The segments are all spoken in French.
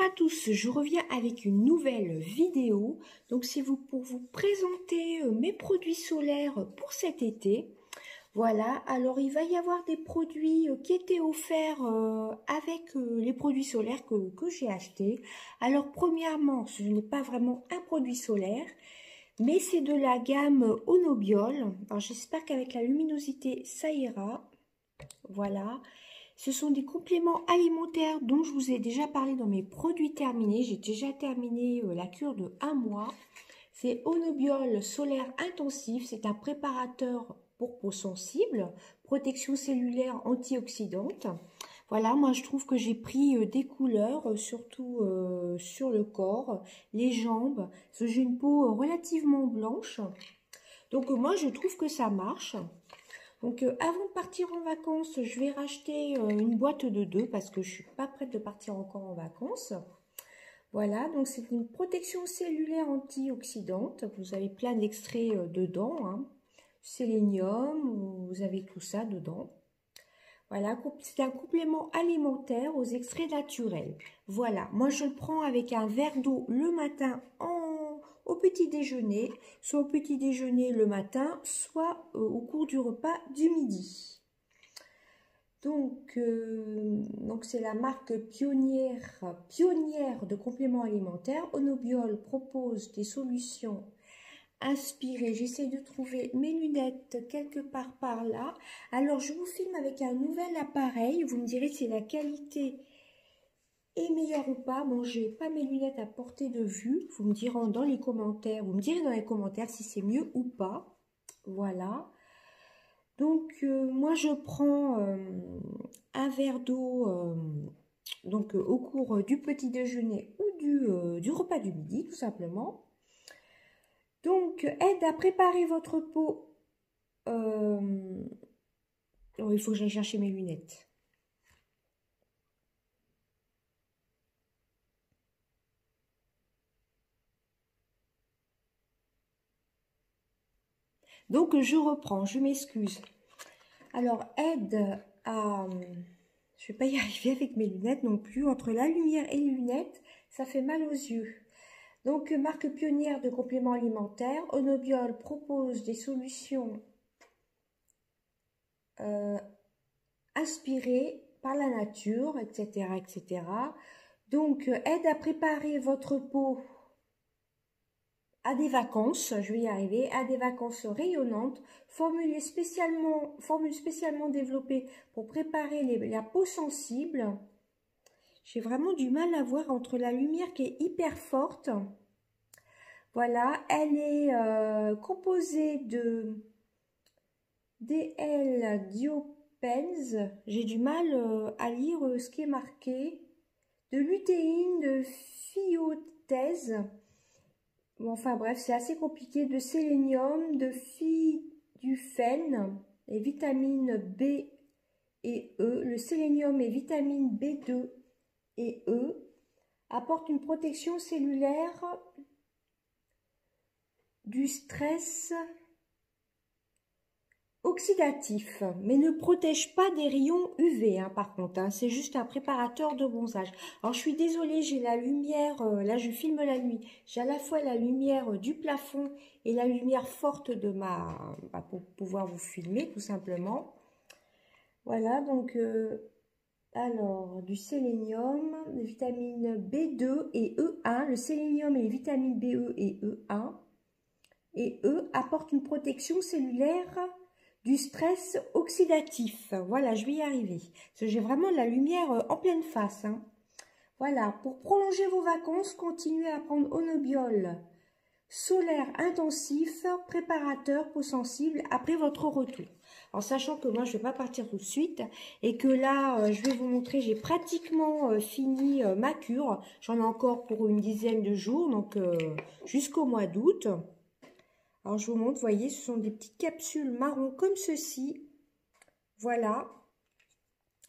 à tous, je reviens avec une nouvelle vidéo. Donc c'est pour vous présenter mes produits solaires pour cet été. Voilà, alors il va y avoir des produits qui étaient offerts avec les produits solaires que j'ai achetés. Alors premièrement, ce n'est pas vraiment un produit solaire, mais c'est de la gamme Onobiol. Alors j'espère qu'avec la luminosité ça ira. Voilà. Ce sont des compléments alimentaires dont je vous ai déjà parlé dans mes produits terminés. J'ai déjà terminé la cure de 1 mois. C'est Onobiol Solaire Intensif. C'est un préparateur pour peau sensible, protection cellulaire antioxydante. Voilà, moi je trouve que j'ai pris des couleurs, surtout sur le corps, les jambes. J'ai une peau relativement blanche. Donc moi je trouve que ça marche. Donc avant de partir en vacances, je vais racheter une boîte de 2 parce que je ne suis pas prête de partir encore en vacances. Voilà, donc c'est une protection cellulaire antioxydante. Vous avez plein d'extraits dedans, hein. Sélénium, vous avez tout ça dedans. Voilà, c'est un complément alimentaire aux extraits naturels. Voilà, moi je le prends avec un verre d'eau le matin au petit déjeuner, soit au petit déjeuner le matin, soit au cours du repas du midi. Donc c'est la marque pionnière de compléments alimentaires. Onobiol propose des solutions inspirées. J'essaie de trouver mes lunettes quelque part par là. Alors je vous filme avec un nouvel appareil. Vous me direz si la qualité est meilleure ou pas. Bon, j'ai pas mes lunettes à portée de vue. Vous me direz dans les commentaires. Vous me direz dans les commentaires si c'est mieux ou pas. Voilà. Donc moi je prends un verre d'eau au cours du petit déjeuner ou du repas du midi tout simplement. Donc aide à préparer votre peau. Oh, il faut que j'aille chercher mes lunettes. Donc je reprends, je m'excuse. Alors aide à... Je ne vais pas y arriver avec mes lunettes non plus. Entre la lumière et les lunettes, ça fait mal aux yeux. Donc, marque pionnière de compléments alimentaires, Onobiol propose des solutions inspirées par la nature, etc., etc. Donc, aide à préparer votre peau à des vacances, je vais y arriver, à des vacances rayonnantes, formule spécialement développée pour préparer la peau sensible. J'ai vraiment du mal à voir entre la lumière qui est hyper forte. Voilà, elle est composée de DL-diopènes, j'ai du mal à lire ce qui est marqué, de lutéine, de thiothèse, bon, enfin bref, c'est assez compliqué, de sélénium, de phyduphène et vitamines B et E. Le sélénium et vitamines B2 et E apportent une protection cellulaire du stress oxydatif, mais ne protège pas des rayons UV, hein, par contre, hein, c'est juste un préparateur de bronzage. Alors je suis désolée, j'ai la lumière, là je filme la nuit, j'ai à la fois la lumière du plafond et la lumière forte de pour pouvoir vous filmer tout simplement. Voilà, donc alors du sélénium, des vitamines B2 et E1, le sélénium et les vitamines BE et E1 et E apportent une protection cellulaire du stress oxydatif. Voilà, je vais y arriver. Parce que j'ai vraiment la lumière en pleine face, hein. Voilà, pour prolonger vos vacances, continuez à prendre Onobiol Solaire Intensif, préparateur peau sensible après votre retour. En sachant que moi, je ne vais pas partir tout de suite et que là, je vais vous montrer, j'ai pratiquement fini ma cure. J'en ai encore pour une dizaine de jours, donc jusqu'au mois d'août. Alors, je vous montre, vous voyez, ce sont des petites capsules marron comme ceci. Voilà.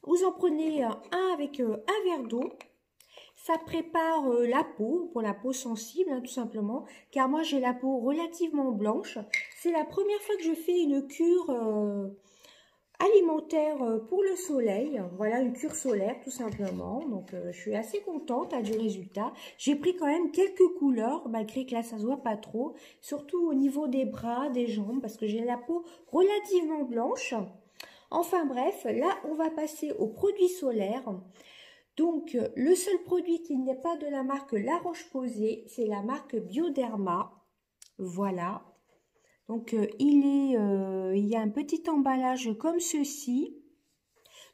Vous en prenez un avec un verre d'eau. Ça prépare la peau, pour la peau sensible, hein, tout simplement. Car moi, j'ai la peau relativement blanche. C'est la première fois que je fais une cure alimentaire pour le soleil. Voilà, une cure solaire tout simplement. Donc je suis assez contente du résultat. J'ai pris quand même quelques couleurs, malgré que là ça se voit pas trop. Surtout au niveau des bras, des jambes, parce que j'ai la peau relativement blanche. Enfin bref, là on va passer aux produits solaires. Donc le seul produit qui n'est pas de la marque La Roche-Posay, c'est la marque Bioderma. Voilà. Donc, il y a un petit emballage comme ceci.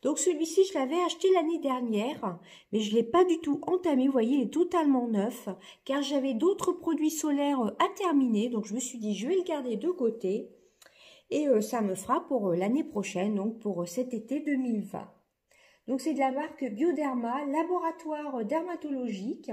Donc, celui-ci, je l'avais acheté l'année dernière, mais je ne l'ai pas du tout entamé. Vous voyez, il est totalement neuf, car j'avais d'autres produits solaires à terminer. Donc, je me suis dit, je vais le garder de côté. Et ça me fera pour l'année prochaine, donc pour cet été 2020. Donc, c'est de la marque Bioderma, laboratoire dermatologique.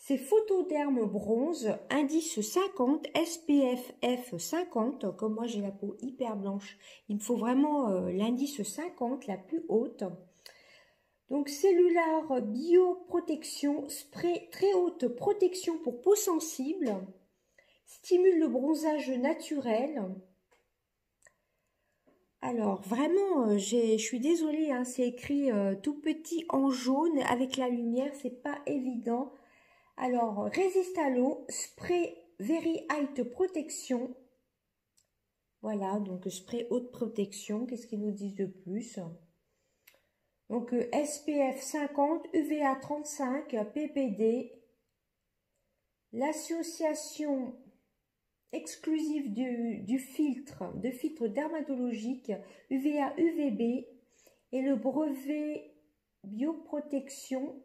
C'est Photoderme Bronze, indice 50, SPF F 50. Comme moi j'ai la peau hyper blanche, il me faut vraiment l'indice 50, la plus haute. Donc Cellular Bioprotection, spray très haute protection pour peau sensible. Stimule le bronzage naturel. Alors vraiment, je suis désolée, hein, c'est écrit tout petit en jaune avec la lumière, c'est pas évident. Alors, résiste à l'eau, spray Very High Protection. Voilà, donc spray haute protection. Qu'est-ce qu'ils nous disent de plus? Donc, SPF 50, UVA 35, PPD. L'association exclusive du filtre, de filtre dermatologique UVA UVB et le brevet bioprotection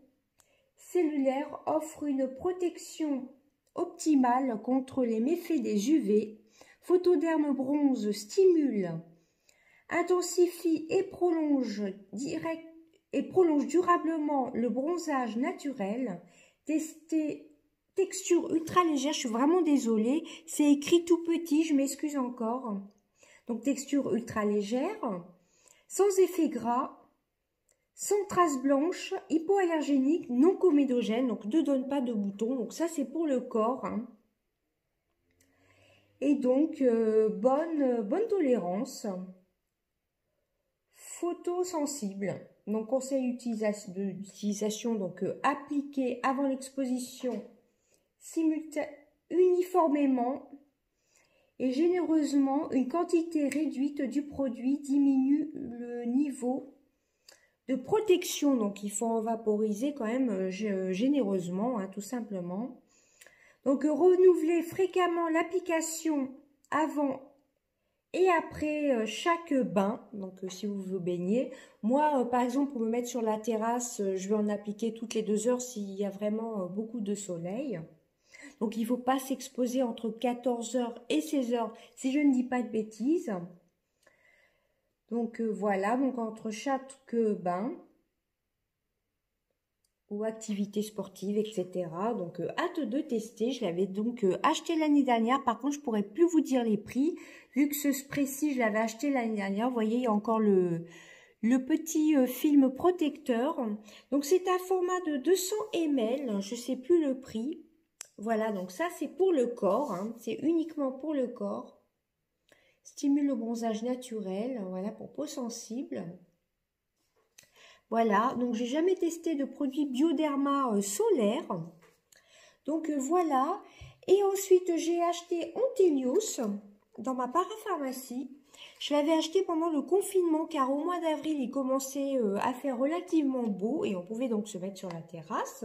cellulaire offre une protection optimale contre les méfaits des UV. Photoderme Bronze stimule, intensifie et prolonge durablement le bronzage naturel. Texture ultra légère, je suis vraiment désolée, c'est écrit tout petit, je m'excuse encore. Donc texture ultra légère, sans effet gras, sans traces blanches, hypoallergénique, non comédogène, donc ne donne pas de boutons. Donc ça c'est pour le corps. Hein. Et donc bonne tolérance. Photosensible. Donc conseil d'utilisation, donc appliqué avant l'exposition uniformément et généreusement. Une quantité réduite du produit diminue le niveau de protection, donc il faut en vaporiser quand même généreusement, hein, tout simplement. Donc renouveler fréquemment l'application avant et après chaque bain, donc si vous vous baignez. Moi, par exemple, pour me mettre sur la terrasse, je vais en appliquer toutes les 2 heures s'il y a vraiment beaucoup de soleil. Donc il ne faut pas s'exposer entre 14 heures et 16 heures, si je ne dis pas de bêtises. Donc voilà, donc entre chaque bain ou activité sportive, etc. Donc hâte de tester. Je l'avais donc acheté l'année dernière. Par contre, je pourrais plus vous dire les prix. Vu que ce spray-ci, je l'avais acheté l'année dernière. Vous voyez, il y a encore le petit film protecteur. Donc c'est un format de 200 ml. Je ne sais plus le prix. Voilà, donc ça c'est pour le corps. Hein. C'est uniquement pour le corps. Stimule le bronzage naturel. Voilà, pour peau sensible. Voilà, donc j'ai jamais testé de produit Bioderma solaire. Donc voilà. Et ensuite, j'ai acheté Antelios dans ma parapharmacie. Je l'avais acheté pendant le confinement car au mois d'avril, il commençait à faire relativement beau et on pouvait donc se mettre sur la terrasse.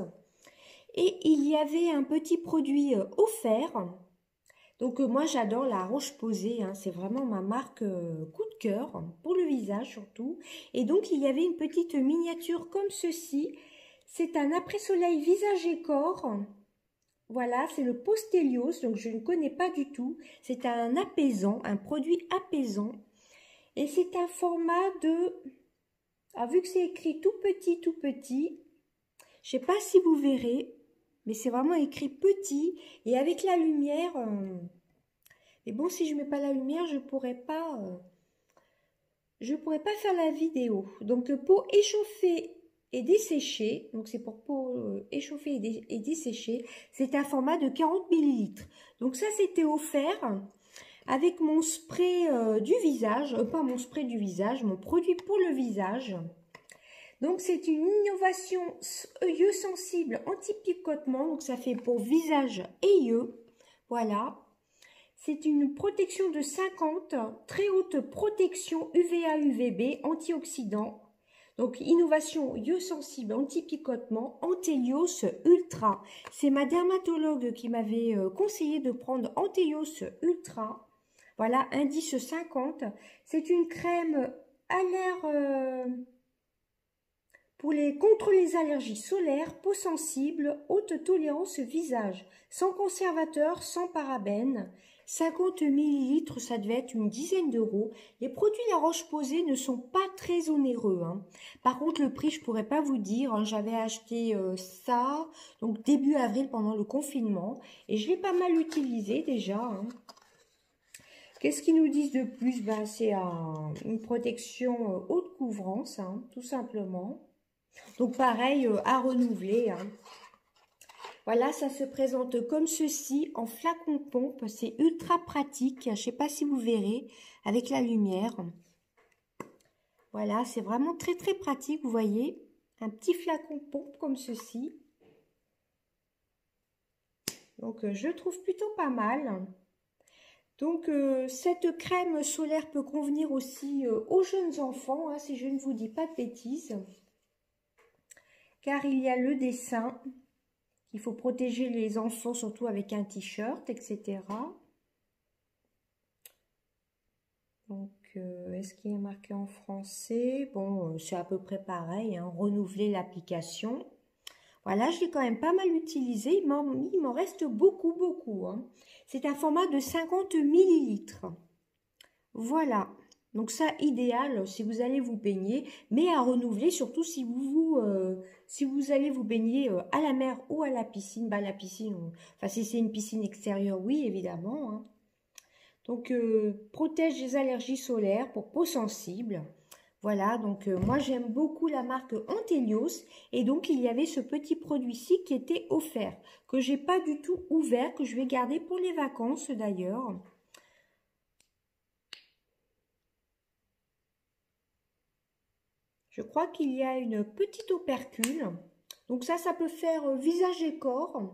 Et il y avait un petit produit offert. Donc moi j'adore la Roche-Posay, hein, c'est vraiment ma marque coup de cœur, pour le visage surtout. Et donc il y avait une petite miniature comme ceci, c'est un après-soleil visage et corps. Voilà, c'est le Postelios, donc je ne connais pas du tout. C'est un apaisant, un produit apaisant. Et c'est un format de... Alors vu que c'est écrit tout petit, je ne sais pas si vous verrez, mais c'est vraiment écrit petit et avec la lumière... Et bon, si je ne mets pas la lumière, je pourrais pas faire la vidéo. Donc, peau échauffée et desséchée. Donc, c'est pour peau échauffée et desséchée. C'est un format de 40 ml. Donc, ça, c'était offert. avec mon spray du visage, pas mon spray du visage, mon produit pour le visage. Donc c'est une innovation yeux sensible anti-picotement, donc ça fait pour visage et yeux, voilà. C'est une protection de 50, très haute protection UVA UVB, antioxydant. Donc innovation yeux sensible anti-picotement, Antélios Ultra. C'est ma dermatologue qui m'avait conseillé de prendre Antélios Ultra. Voilà, indice 50. C'est une crème à l'air contre les allergies solaires, peau sensible, haute tolérance visage, sans conservateur, sans parabènes. 50 ml, ça devait être une dizaine d'euros. Les produits La Roche-Posay ne sont pas très onéreux, hein. Par contre, le prix, je pourrais pas vous dire, hein. J'avais acheté ça, donc début avril pendant le confinement, et je l'ai pas mal utilisé déjà, hein. Qu'est-ce qu'ils nous disent de plus? Ben, c'est une protection haute couvrance, hein, tout simplement. Donc pareil, à renouveler, hein. Voilà, ça se présente comme ceci, en flacon pompe. C'est ultra pratique. Je ne sais pas si vous verrez avec la lumière. Voilà, c'est vraiment très très pratique, vous voyez. Un petit flacon pompe comme ceci. Donc, je trouve plutôt pas mal. Donc, cette crème solaire peut convenir aussi aux jeunes enfants, hein, si je ne vous dis pas de bêtises. Car il y a le dessin. Il faut protéger les enfants, surtout avec un t-shirt, etc. Donc, est-ce qu'il est marqué en français? Bon, c'est à peu près pareil, hein, renouveler l'application. Voilà, je l'ai quand même pas mal utilisé. Il m'en reste beaucoup, beaucoup, hein. C'est un format de 50 millilitres. Voilà. Donc ça, idéal si vous allez vous baigner, mais à renouveler, surtout si vous allez vous baigner à la mer ou à la piscine. Bah, la piscine, enfin si c'est une piscine extérieure, oui, évidemment, hein. Donc, protège des allergies solaires pour peau sensible. Voilà, donc moi j'aime beaucoup la marque Antélios. Et donc, il y avait ce petit produit-ci qui était offert, que j'ai pas du tout ouvert, que je vais garder pour les vacances d'ailleurs. Je crois qu'il y a une petite opercule. Donc ça peut faire visage et corps.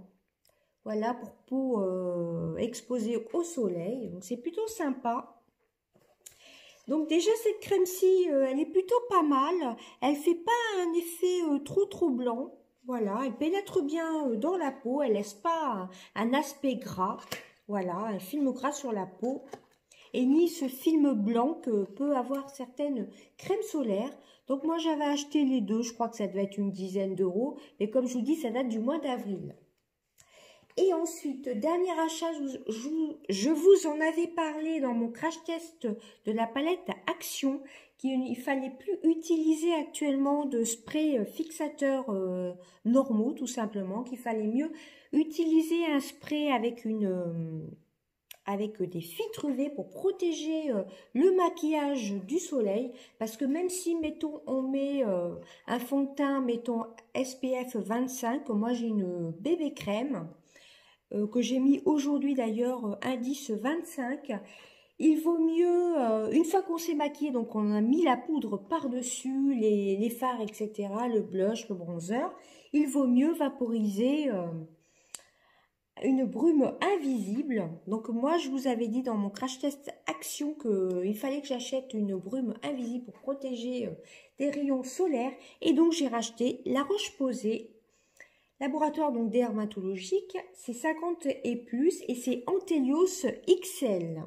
Voilà, pour peau exposée au soleil. Donc c'est plutôt sympa. Donc déjà cette crème-ci, elle est plutôt pas mal. Elle fait pas un effet trop blanc. Voilà, elle pénètre bien dans la peau. Elle laisse pas un aspect gras. Voilà, un film gras sur la peau. Et ni ce film blanc que peut avoir certaines crèmes solaires. Donc moi j'avais acheté les deux, je crois que ça devait être une dizaine d'euros, mais comme je vous dis, ça date du mois d'avril. Et ensuite, dernier achat, je vous en avais parlé dans mon crash test de la palette Action, qu'il ne fallait plus utiliser actuellement de spray fixateur normaux, tout simplement, qu'il fallait mieux utiliser un spray avec des filtres UV pour protéger le maquillage du soleil, parce que même si, mettons, on met un fond de teint, mettons SPF 25, moi j'ai une bébé crème que j'ai mis aujourd'hui d'ailleurs, indice 25, il vaut mieux, une fois qu'on s'est maquillé, donc on a mis la poudre par-dessus, les fards, etc., le blush, le bronzer, il vaut mieux vaporiser une brume invisible. Donc moi je vous avais dit dans mon crash test Action qu'il fallait que j'achète une brume invisible pour protéger des rayons solaires, et donc j'ai racheté La Roche-Posay, laboratoire donc dermatologique, c'est 50 et plus, et c'est Antélios XL.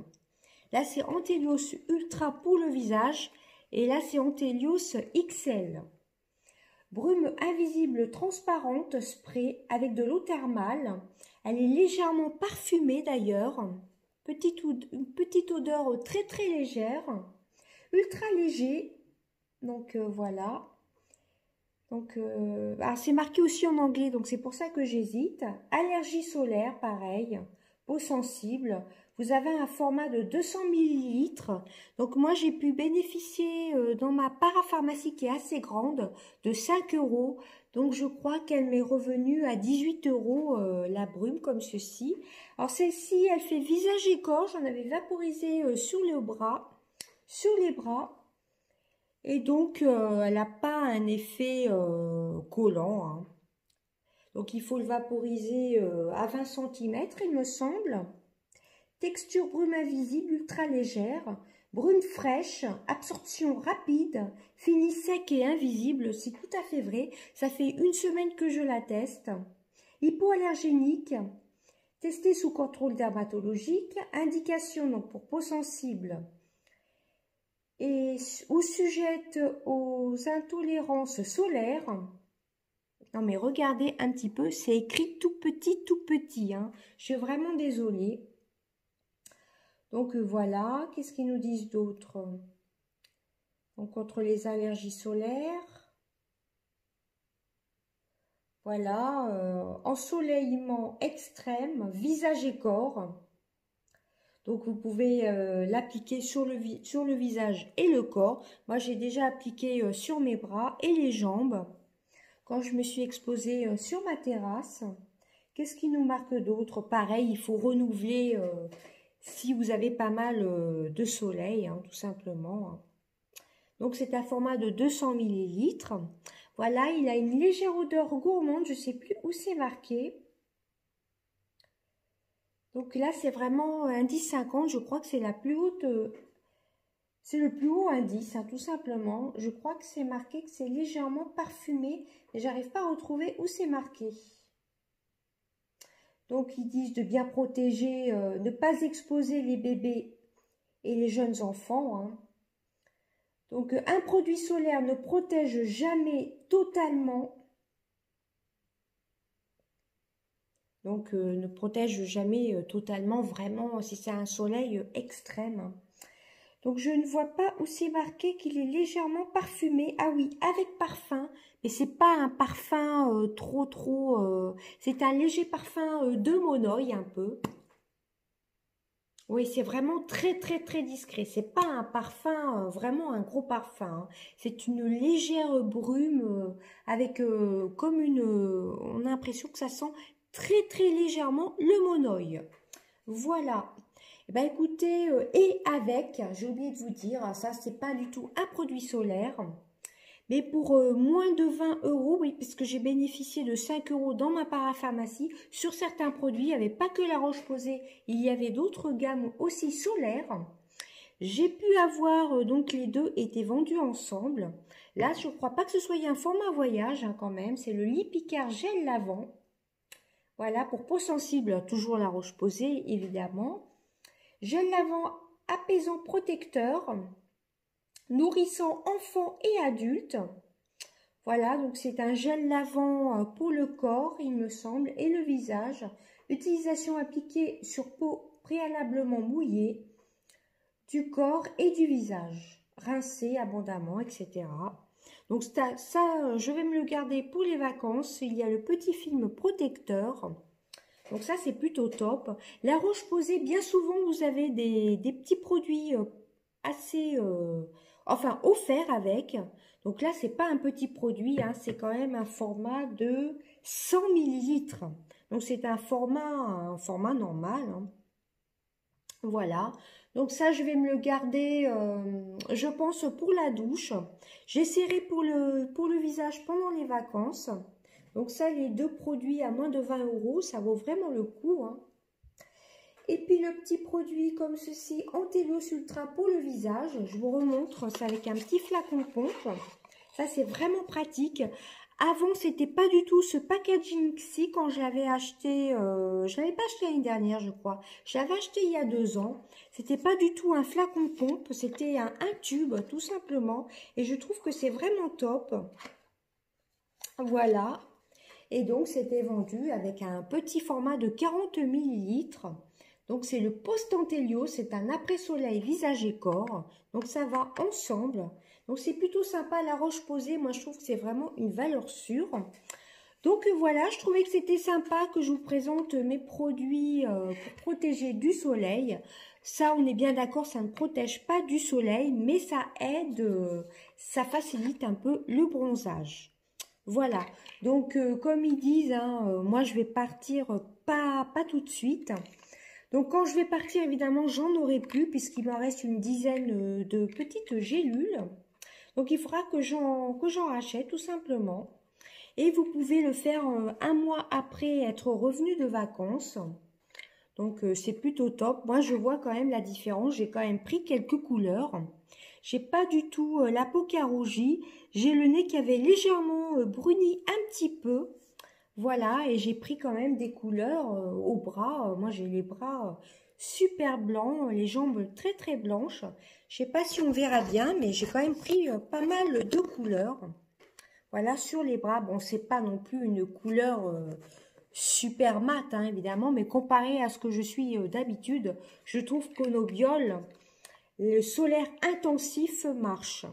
Là c'est Antélios Ultra pour le visage, et là c'est Antélios XL. Brume invisible transparente spray avec de l'eau thermale. Elle est légèrement parfumée d'ailleurs. Une petite odeur très très légère. Ultra léger. Donc voilà. Donc c'est marqué aussi en anglais, donc c'est pour ça que j'hésite. Allergie solaire, pareil. Peau sensible. vous avez un format de 200 millilitres. Donc moi, j'ai pu bénéficier dans ma parapharmacie qui est assez grande de 5 €. Donc je crois qu'elle m'est revenue à 18 € la brume comme ceci. Alors celle-ci, elle fait visage et corps. J'en avais vaporisé sur les bras. Et donc, elle n'a pas un effet collant, hein. Donc, il faut le vaporiser à 20 cm, il me semble. Texture brume invisible, ultra légère. Brume fraîche, absorption rapide, fini sec et invisible. C'est tout à fait vrai. Ça fait 1 semaine que je la teste. Hypoallergénique. Testé sous contrôle dermatologique. Indication donc pour peau sensible et ou sujette aux intolérances solaires. Non mais regardez un petit peu, c'est écrit tout petit, hein. Je suis vraiment désolée. Donc voilà, qu'est-ce qu'ils nous disent d'autre? Donc contre les allergies solaires. Voilà, ensoleillement extrême, visage et corps. Donc, vous pouvez l'appliquer sur le visage et le corps. Moi, j'ai déjà appliqué sur mes bras et les jambes quand je me suis exposée sur ma terrasse. Qu'est-ce qui nous marque d'autre? Pareil, il faut renouveler si vous avez pas mal de soleil, hein, tout simplement. Donc, c'est un format de 200 millilitres. Voilà, il a une légère odeur gourmande. Je ne sais plus où c'est marqué. Donc là, c'est vraiment indice 50. Je crois que c'est la plus haute. C'est le plus haut indice, hein, tout simplement. Je crois que c'est marqué que c'est légèrement parfumé. Mais j'arrive pas à retrouver où c'est marqué. Donc, ils disent de bien protéger, ne pas exposer les bébés et les jeunes enfants, hein. Donc, un produit solaire ne protège jamais totalement. Donc, ne protège jamais totalement, vraiment, si c'est un soleil extrême. Donc, je ne vois pas où c'est marqué qu'il est légèrement parfumé. Ah oui, avec parfum, mais c'est pas un parfum trop... c'est un léger parfum de monoï, un peu. Oui, c'est vraiment très discret. C'est pas un parfum, vraiment un gros parfum, hein. C'est une légère brume avec comme une... on a l'impression que ça sent très légèrement le monoï. Voilà. Eh ben écoutez, et avec, j'ai oublié de vous dire, ça c'est pas du tout un produit solaire, mais pour moins de 20 €, oui, puisque j'ai bénéficié de 5 € dans ma parapharmacie, sur certains produits, il n'y avait pas que la Roche-Posay, il y avait d'autres gammes aussi solaires. J'ai pu avoir, donc les deux étaient vendus ensemble. Là, je ne crois pas que ce soit un format voyage, hein, quand même, c'est le Lipicard Gel Lavant. Voilà, pour peau sensible, toujours la Roche-Posay, évidemment. Gel lavant apaisant protecteur, nourrissant enfants et adultes. Voilà, donc c'est un gel lavant pour le corps, il me semble, et le visage. Utilisation appliquée sur peau préalablement mouillée du corps et du visage. Rincer abondamment, etc. Donc ça, je vais me le garder pour les vacances. Il y a le petit film protecteur. Donc ça, c'est plutôt top. La Roche-Posay, bien souvent, vous avez des petits produits assez... enfin, offerts avec. Donc là, c'est pas un petit produit, hein, c'est quand même un format de 100 millilitres. Donc c'est un format normal, hein. Voilà. Donc ça, je vais me le garder, je pense, pour la douche. J'essaierai pour le visage pendant les vacances. Donc ça, les deux produits à moins de 20 €, ça vaut vraiment le coup, hein. Et puis le petit produit comme ceci, Antélos Ultra pour le visage. Je vous remontre, c'est avec un petit flacon pompe. Ça, c'est vraiment pratique. Avant, c'était pas du tout ce packaging-ci quand je l'avais acheté. Je l'avais pas acheté l'année dernière, je crois. Je l'avais acheté il y a 2 ans. C'était pas du tout un flacon pompe, c'était un tube, tout simplement. Et je trouve que c'est vraiment top. Voilà. Et donc, c'était vendu avec un petit format de 40 millilitres. Donc, c'est le Post-Antelio. C'est un après-soleil visage et corps. Donc, ça va ensemble. Donc, c'est plutôt sympa. La Roche-Posay, moi, je trouve que c'est vraiment une valeur sûre. Donc voilà, je trouvais que c'était sympa que je vous présente mes produits pour protéger du soleil. Ça, on est bien d'accord, ça ne protège pas du soleil, mais ça aide, ça facilite un peu le bronzage. Voilà, donc comme ils disent, hein, moi je vais partir pas tout de suite. Donc quand je vais partir, évidemment, j'en aurai plus puisqu'il me reste une dizaine de petites gélules. Donc il faudra que j'en rachète tout simplement. Et vous pouvez le faire un mois après être revenu de vacances. Donc c'est plutôt top. Moi je vois quand même la différence. J'ai quand même pris quelques couleurs. J'ai pas du tout la peau qui a rougi. J'ai le nez qui avait légèrement bruni un petit peu. Voilà, et j'ai pris quand même des couleurs au bras. Moi j'ai les bras super blancs, les jambes très très blanches. Je sais pas si on verra bien, mais j'ai quand même pris pas mal de couleurs. Voilà, sur les bras. Bon, c'est pas non plus une couleur super mat, hein, évidemment, mais comparé à ce que je suis d'habitude, je trouve qu'Onobiol, le solaire intensif marche.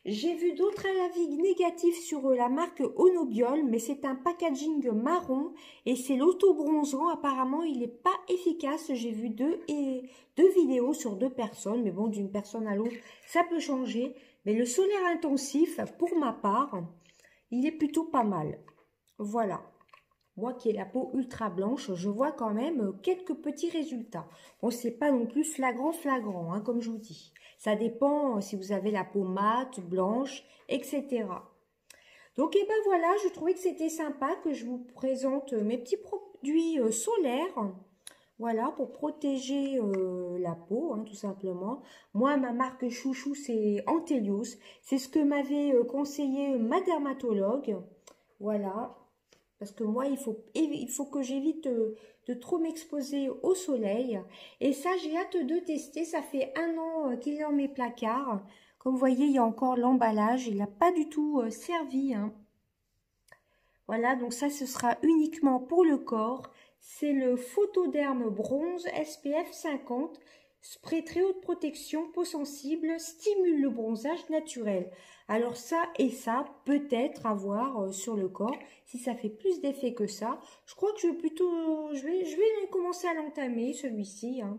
J'ai vu d'autres avis négatifs sur la marque Onobiol, mais c'est un packaging marron et c'est l'auto-bronzant. Apparemment, il n'est pas efficace. J'ai vu deux vidéos sur 2 personnes, mais bon, d'une personne à l'autre, ça peut changer. Mais le solaire intensif, pour ma part, il est plutôt pas mal. Voilà. Moi qui ai la peau ultra blanche, je vois quand même quelques petits résultats. Bon, c'est pas non plus flagrant, hein, comme je vous dis. Ça dépend si vous avez la peau mate, blanche, etc. Donc, et ben voilà, je trouvais que c'était sympa que je vous présente mes petits produits solaires. Voilà, pour protéger la peau, hein, tout simplement. Moi, ma marque chouchou, c'est Antelius. C'est ce que m'avait conseillé ma dermatologue. Voilà. Parce que moi, il faut que j'évite de trop m'exposer au soleil. Et ça, j'ai hâte de tester. Ça fait 1 an qu'il est dans mes placards. Comme vous voyez, il y a encore l'emballage. Il n'a pas du tout servi, hein. Voilà, donc ça, ce sera uniquement pour le corps. C'est le Photoderm Bronze SPF 50. Spray très haute protection, peau sensible, stimule le bronzage naturel. Alors ça et ça, peut-être à voir sur le corps, si ça fait plus d'effet que ça. Je crois que je vais commencer à l'entamer, celui-ci, hein,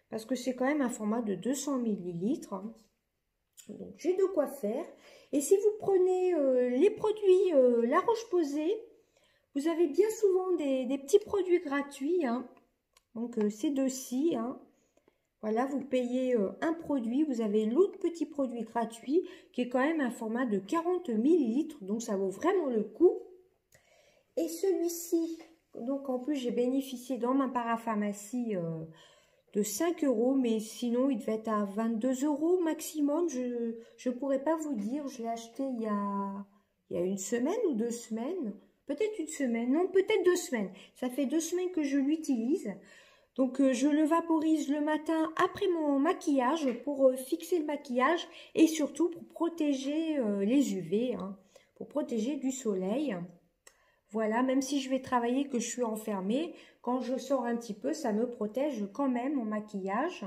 parce que c'est quand même un format de 200 millilitres. Donc j'ai de quoi faire. Et si vous prenez les produits La Roche-Posay, vous avez bien souvent des petits produits gratuits, hein. Donc ces deux-ci, hein. Voilà, vous payez un produit, vous avez l'autre petit produit gratuit qui est quand même un format de 40 millilitres, donc ça vaut vraiment le coup. Et celui-ci, donc en plus j'ai bénéficié dans ma parapharmacie de 5 €, mais sinon il devait être à 22 € maximum. Je ne pourrais pas vous dire, je l'ai acheté il y a 1 semaine ou 2 semaines, peut-être 1 semaine, non peut-être 2 semaines. Ça fait 2 semaines que je l'utilise. Donc je le vaporise le matin après mon maquillage pour fixer le maquillage et surtout pour protéger les UV, hein, pour protéger du soleil. Voilà, même si je vais travailler, que je suis enfermée, quand je sors un petit peu, ça me protège quand même mon maquillage.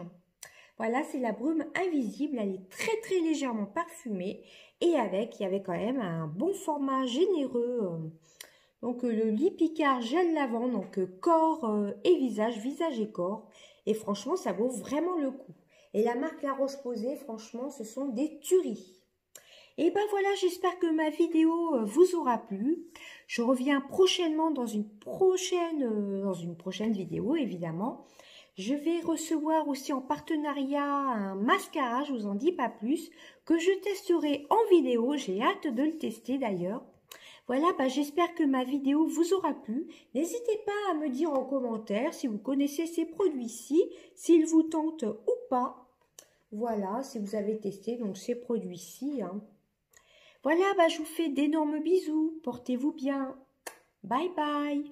Voilà, c'est la brume invisible, elle est très très légèrement parfumée et avec, il y avait quand même un bon format généreux. Donc le Lipicard gel lavande, donc corps et visage, visage et corps. Et franchement, ça vaut vraiment le coup. Et la marque La Roche-Posay, franchement, ce sont des tueries. Et ben voilà, j'espère que ma vidéo vous aura plu. Je reviens prochainement dans une prochaine vidéo, évidemment. Je vais recevoir aussi en partenariat un mascara, je vous en dis pas plus, que je testerai en vidéo. J'ai hâte de le tester d'ailleurs. Voilà, bah, j'espère que ma vidéo vous aura plu. N'hésitez pas à me dire en commentaire si vous connaissez ces produits-ci, s'ils vous tentent ou pas. Voilà, si vous avez testé donc ces produits-ci, hein. Voilà, bah, je vous fais d'énormes bisous. Portez-vous bien. Bye bye.